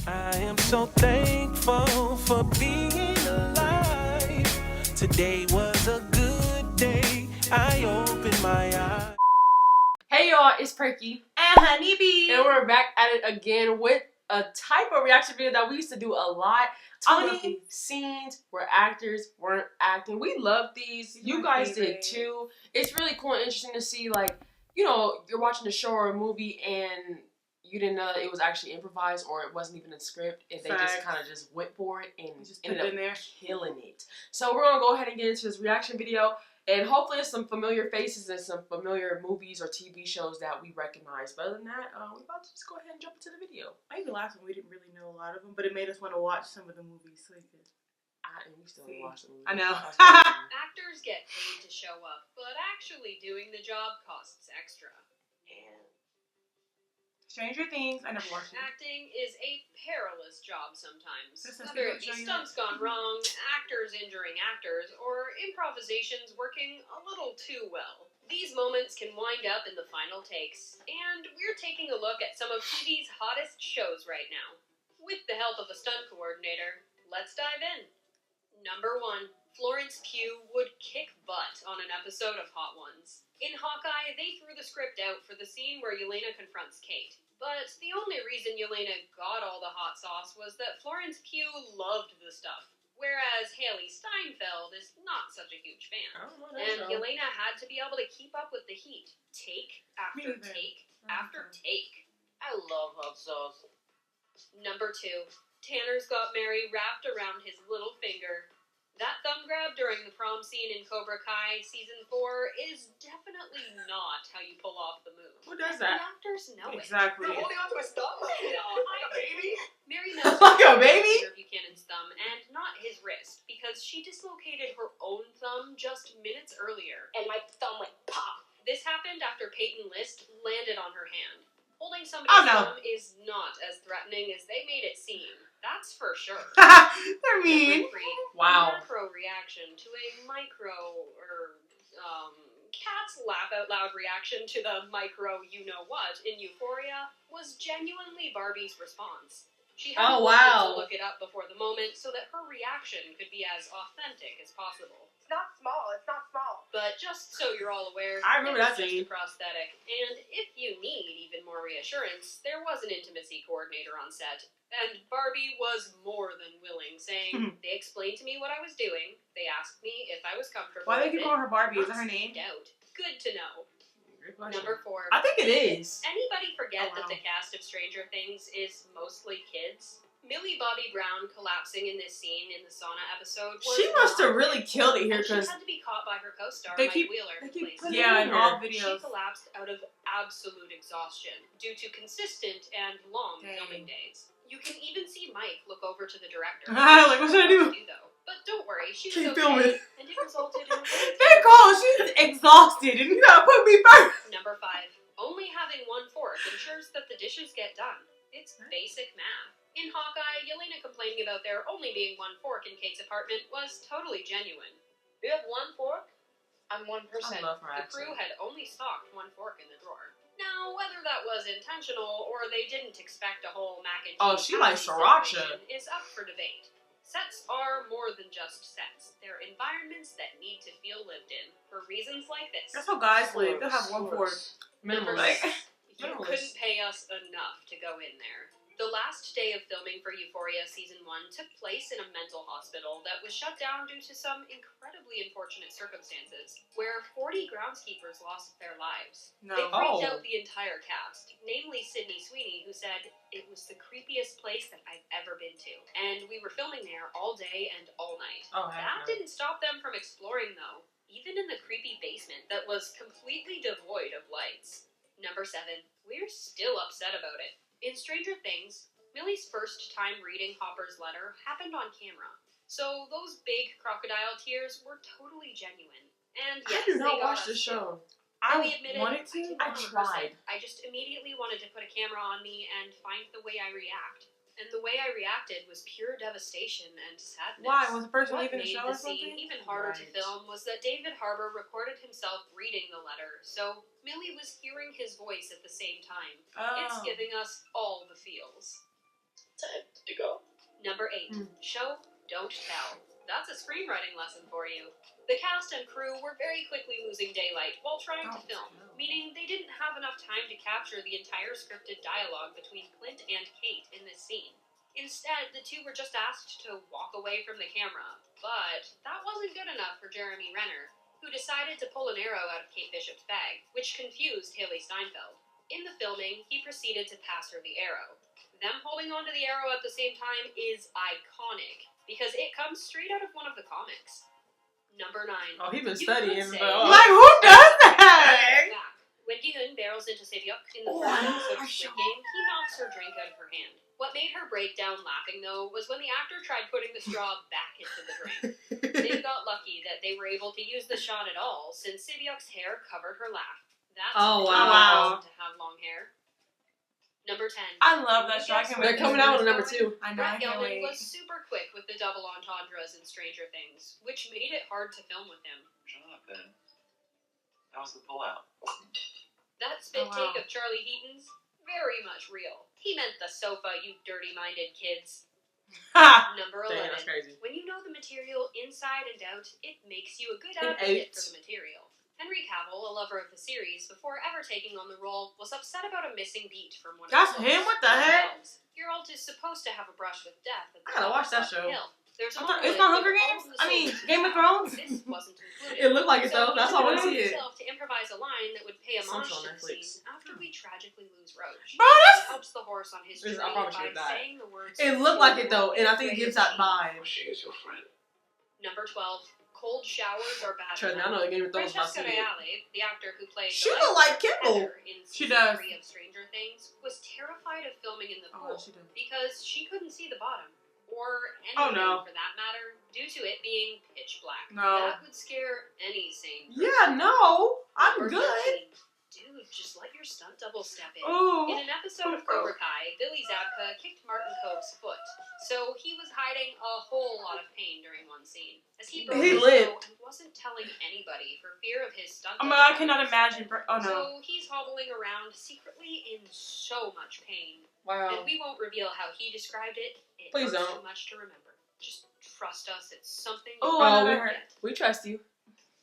I am so thankful for being alive. Today was a good day. I opened my eyes. Hey y'all, it's Perkyy and Honeeybee, and we're back at it again with a type of reaction video that we used to do a lot. 20 scenes where actors weren't acting. We love these. You guys did too. It's really cool and interesting to see, like, you know, you're watching a show or a movie and you didn't know that it was actually improvised or it wasn't even a script, and they just kind of just went for it and just ended up killing it. So we're gonna go ahead and get into this reaction video, and hopefully there's some familiar faces and some familiar movies or TV shows that we recognize. But other than that, we're about to just go ahead and jump into the video. I think the last one we didn't really know a lot of them, but it made us want to watch some of the movies so we could. And we still watch the movie. I know. Actors get paid to show up, but actually doing the job costs extra. And Stranger Things, I never watched it. Acting is a perilous job sometimes. Listen, Whether it be stunts gone wrong, actors injuring actors, or improvisations working a little too well. These moments can wind up in the final takes, and we're taking a look at some of TV's hottest shows right now. With the help of a stunt coordinator, let's dive in. Number 1. Florence Pugh would kick butt on an episode of Hot Ones. In Hawkeye, they threw the script out for the scene where Yelena confronts Kate. But the only reason Yelena got all the hot sauce was that Florence Pugh loved the stuff, whereas Haley Steinfeld is not such a huge fan. And Yelena had to be able to keep up with the heat, take after take after take. I love hot sauce. Number 2. Tanner's got Mary wrapped around his little finger. That thumb grab during the prom scene in Cobra Kai Season 4 is definitely not how you pull off the move. Who does that? The actors know Exactly. You're holding onto his thumb like a baby? Mary knows Like a baby? Buchanan's thumb and not his wrist, because she dislocated her own thumb just minutes earlier. And my thumb went pop. This happened after Peyton List landed on her hand. Holding somebody's thumb is not as threatening as they made it seem. That's for sure. They're mean. Wow. Macro reaction to a micro, cat's laugh out loud reaction to the micro you-know-what in Euphoria was genuinely Barbie's response. She had to look it up before the moment so that her reaction could be as authentic as possible. It's not small. It's not small. But just so you're all aware, I remember that just scene. a prosthetic. And if you need even more reassurance, there was an intimacy coordinator on set. And Barbie was more than willing, saying, they explained to me what I was doing. They asked me if I was comfortable Why with they keep it. calling her Barbie? Is that her name? Doubt. Good to know. Number 4. I think it is. Anybody forget that the cast of Stranger Things is mostly kids? Millie Bobby Brown collapsing in this scene in the sauna episode. She must have really killed it here because she had to be caught by her co-star Mike Wheeler. In all videos. She collapsed out of absolute exhaustion due to consistent and long filming days. You can even see Mike look over to the director. Like, what should I do? But don't worry, she Keep was filming. and it resulted in a They call her. She's exhausted, and you gotta put me first. Number 5. Only having one fork ensures that the dishes get done. It's basic math. In Hawkeye, Yelena complaining about there only being one fork in Kate's apartment was totally genuine. You have one fork? I'm 1%. The crew had only stocked one fork in the drawer. Now, whether that was intentional or they didn't expect a whole mac and cheese she likes sriracha is up for debate. Sets are more than just sets. They're environments that need to feel lived in, for reasons like this. That's how guys live. They'll have one fork. Number 6. You couldn't pay us enough to go in there. The last day of filming for Euphoria Season 1 took place in a mental hospital that was shut down due to some incredibly unfortunate circumstances, where 40 groundskeepers lost their lives. They freaked out the entire cast, namely Sydney Sweeney, who said, "It was the creepiest place that I've ever been to. And we were filming there all day and all night." That didn't stop them from exploring, though, even in the creepy basement that was completely devoid of lights. Number 7. We're still upset about it. In Stranger Things, Millie's first time reading Hopper's letter happened on camera, so those big crocodile tears were totally genuine. And yes, I did not watch this show. I wanted to. I tried. I just immediately wanted to put a camera on me and find the way I react. And the way I reacted was pure devastation and sadness. Why? Was the person What leaving the made show the or something? scene even harder to film was that David Harbour recorded himself reading the letter, so Millie was hearing his voice at the same time. It's giving us all the feels. Number 8. Show, don't tell. That's a screenwriting lesson for you. The cast and crew were very quickly losing daylight while trying to film, meaning they didn't have enough time to capture the entire scripted dialogue between Clint and Kate in this scene. Instead, the two were just asked to walk away from the camera, but that wasn't good enough for Jeremy Renner, who decided to pull an arrow out of Kate Bishop's bag, which confused Haley Steinfeld. In the filming, he proceeded to pass her the arrow. Them holding onto the arrow at the same time is iconic, because it comes straight out of one of the comics. Number 9. Oh, he's been You studying. could say- Like, who does that? Back. When Ewin barrels into Sevyuk in the first episode of Squid Game, he knocks her drink out of her hand. What made her break down laughing, though, was when the actor tried putting the straw back into the drink. They got lucky that they were able to use the shot at all, since Sevyuk's hair covered her laugh. That's Oh, wow. to have long hair. Number 10. I love that show. I can't wait. They're coming out with number 2. I know. I Brett can't Gelman wait. was super quick with the double entendres in Stranger Things, which made it hard to film with him. Shut up, Ben. That was the pullout. That spit Oh, wow. take of Charlie Heaton's, very much real. He meant the sofa, you dirty-minded kids. Ha! Number Dang, 11. that's crazy. When you know the material inside and out, it makes you a good An advocate 8. for the material. Henry Cavill, a lover of the series, before ever taking on the role, was upset about a missing beat from one That's of the him? books. What the heck? Geralt is supposed to have a brush with death at the I gotta watch that top of the show. hill. There's I a thought- moment it's not Hunger with all Games? of the I mean, soldiers Game of die. Thrones? This wasn't included. It looked like it, though. So That's he all I took see it it. himself to improvise a line that would pay homage Something on to the Netflix. scene after we tragically lose Roach. Bro, He that's... helps the horse on his This- journey I probably by should've died. saying the words. It looked like it, though, and I think it gives that vibe. She is your friend. Number 12. Cold showers are bad. Trust me, I know the Game of Thrones about Francesca to see it. Reale, the actor who played She the look like Kimball. Heather in She season does. 3 of Stranger Things, was terrified of filming in the Oh, pool well, she does. because she couldn't see the bottom, or Oh, anything no. for that matter, due to it being pitch black. No. That would scare any sane person. Yeah, no. I'm Number good. 13. Dude, just let your stunt double step in. Ooh. In an episode of Cobra Kai, Billy Zabka kicked Martin Cove's foot, so he was hiding a whole lot of pain during one scene. As he broke He his lit. toe and wasn't telling anybody for fear of his stunt Oh my double god, I cannot imagine. Oh no. So he's hobbling around secretly in so much pain. Wow. And we won't reveal how he described it. It Please hurts don't. too much to remember. Just trust us, it's something Oh, you I know won't that hurt. forget. We trust you.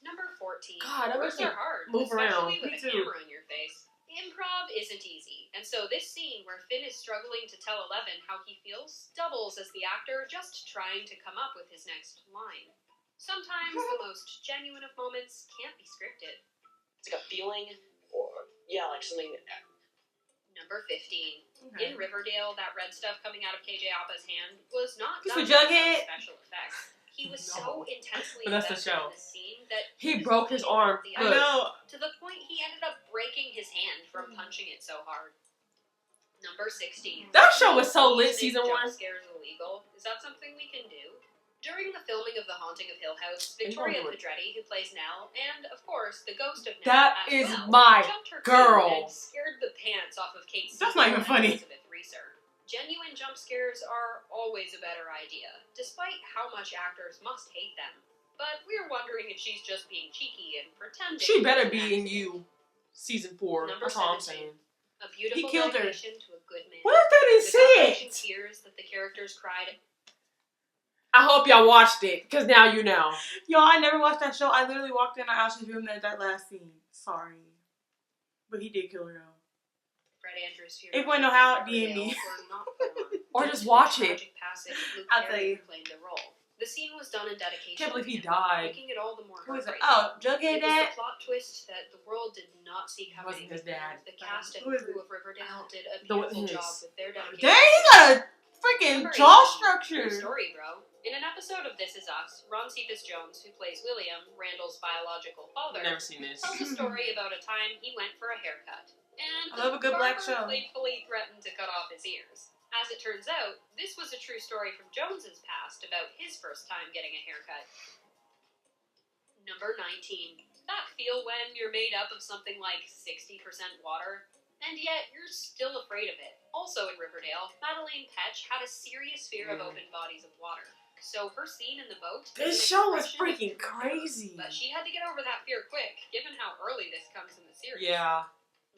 Number 14. God, that Words makes me are hard, move especially around. with Me a too. camera in your face. Improv isn't easy, and so this scene where Finn is struggling to tell Eleven how he feels doubles as the actor just trying to come up with his next line. Sometimes the most genuine of moments can't be scripted. It's like a feeling, or yeah, like something. Number 15. Okay. In Riverdale, that red stuff coming out of KJ Appa's hand was not This done was with some Jughead? special effects. He was No. so intensely But that's the invested show. in the scene that He was broke his bleeding arm. out the I Look. eyes, know. to the point he ended up breaking his hand from punching it so hard. Number 16. That show was so Please lit, make season jump 1. scares illegal. Is that something we can do? During the filming of The Haunting of Hill House, Ain't Victoria gonna do it. Pedretti, who plays Nell, and of course the ghost of Nell That as is well, my jumped her girl. queue and scared the pants off of Kate That's Siegel not even and funny. Elizabeth Reeser. Genuine jump scares are always a better idea, despite how much actors must hate them. But we're wondering if she's just being cheeky and pretending. She better to be in act. you. Season 4. Number That's all I'm 17. saying. A beautiful killed her. dedication to a good man. What if they didn't The see gut-wrenching it? tears that the characters cried. I hope y'all watched it, because now you know. Y'all, I never watched that show. I literally walked in on Ashley's room at that last scene. Sorry. But he did kill her though. Fred Andrews' If you wanna know how, DM me. were not put on Or due just to watch the it. tragic passing of Luke I'll tell Perry, you. who claimed the role. The scene was done in dedication. Can't believe he to him, died. making it all the more Who is it? heartbreaking. Oh, It Jughead was dad? the plot twist that the world did not see coming. wasn't his dad. and the cast and Who is crew it? of Riverdale did a The- beautiful his. job with their dedication. Dang, he got a freaking Number jaw 18. structure. True story, bro. In an episode of This Is Us, Ron Cephas Jones, who plays William, Randall's biological father, Never seen this. tells a story about a time he went for a haircut. And I love a good the black barber show. playfully threatened to cut off his ears. As it turns out, this was a true story from Jones's past about his first time getting a haircut. Number 19. That feel when you're made up of something like 60% water, and yet you're still afraid of it. Also in Riverdale, Madeleine Petch had a serious fear of open bodies of water. So her scene in the boat... This is an show is expression of freaking fear. crazy. But she had to get over that fear quick, given how early this comes in the series. Yeah.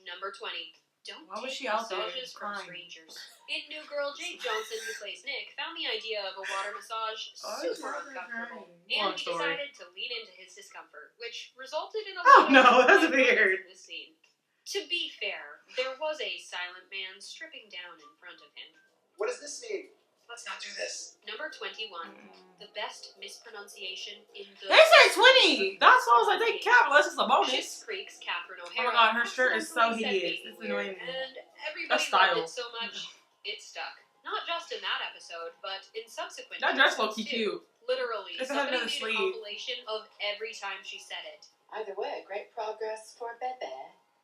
Number 20. Don't Why was take she out there massages from crying? strangers. In New Girl, Jake Johnson, who plays Nick, found the idea of a water massage super uncomfortable. And Long he story. decided to lean into his discomfort, which resulted in a Oh, lot of no, that's awkward moments weird. in this scene. To be fair, there was a silent man stripping down in front of him. What does this mean? Let's not do this. Number 21, the best mispronunciation in the... They say 20. That's why I was like, they count unless it's a bonus. Schitt's Creek's Catherine Oh O'Hara. my God, her shirt is so accidentally said hideous. baby It's weird, annoying me. And everybody That's style. loved it so much, it stuck. Not just in that episode, but in subsequent That dress episodes, low-key too. cute. Literally, If it had somebody another made sleeve. a compilation of every time she said it. Either way, great progress for Bebe.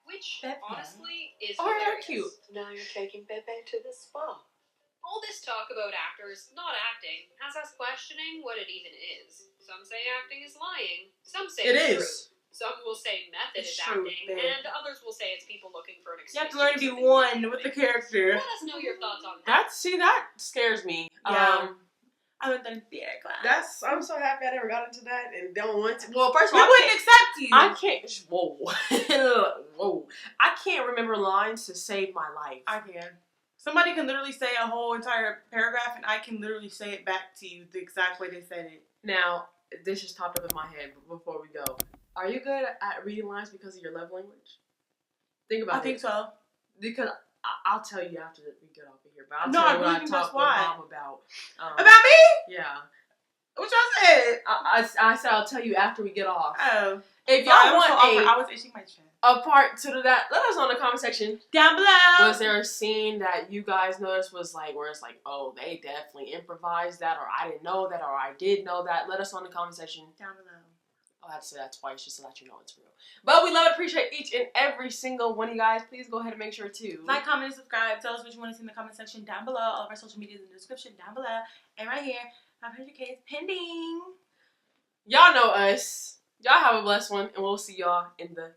Which, Bebe. honestly, is Oh, they're hilarious. cute. Now you're taking Bebe to the spa. All this talk about actors not acting has us questioning what it even is. Some say acting is lying. Some say It it's is. true. Some will say method It's is true, acting, babe. and others will say it's people looking for an You excuse. have to learn to be do something one with the different. character. Let us know your thoughts on that. That scares me. Yeah. I went to theater class. I'm so happy I never got into that and don't want to. Well, first of We all, wouldn't accept you. I can't. Whoa, whoa! I can't remember lines to save my life. I can. Somebody can literally say a whole entire paragraph, and I can literally say it back to you the exact way they said it. Now, this just popped up in my head before we go. Are you good at reading lines because of your love language? Think about it. I think so. Because I'll tell you after we get off of here. But I'll No, tell I you what really I think talked that's with why. Mom about. About me? Yeah. What y'all said? I said I'll tell you after we get off. Oh. If Sorry, y'all I was so awkward. want I was itching my chin. a part to that, let us know in the comment section. Down below. Was there a scene that you guys noticed was like, where it's like, oh, they definitely improvised that, or I didn't know that, or I did know that? Let us know in the comment section. Down below. I'll have to say that twice just to let you know it's real. But we love and appreciate each and every single one of you guys. Please go ahead and make sure to Like, comment, and subscribe. Tell us what you want to see in the comment section down below. All of our social media is in the description down below. And right here, 500K is pending. Y'all know us. Y'all have a blessed one, and we'll see y'all in the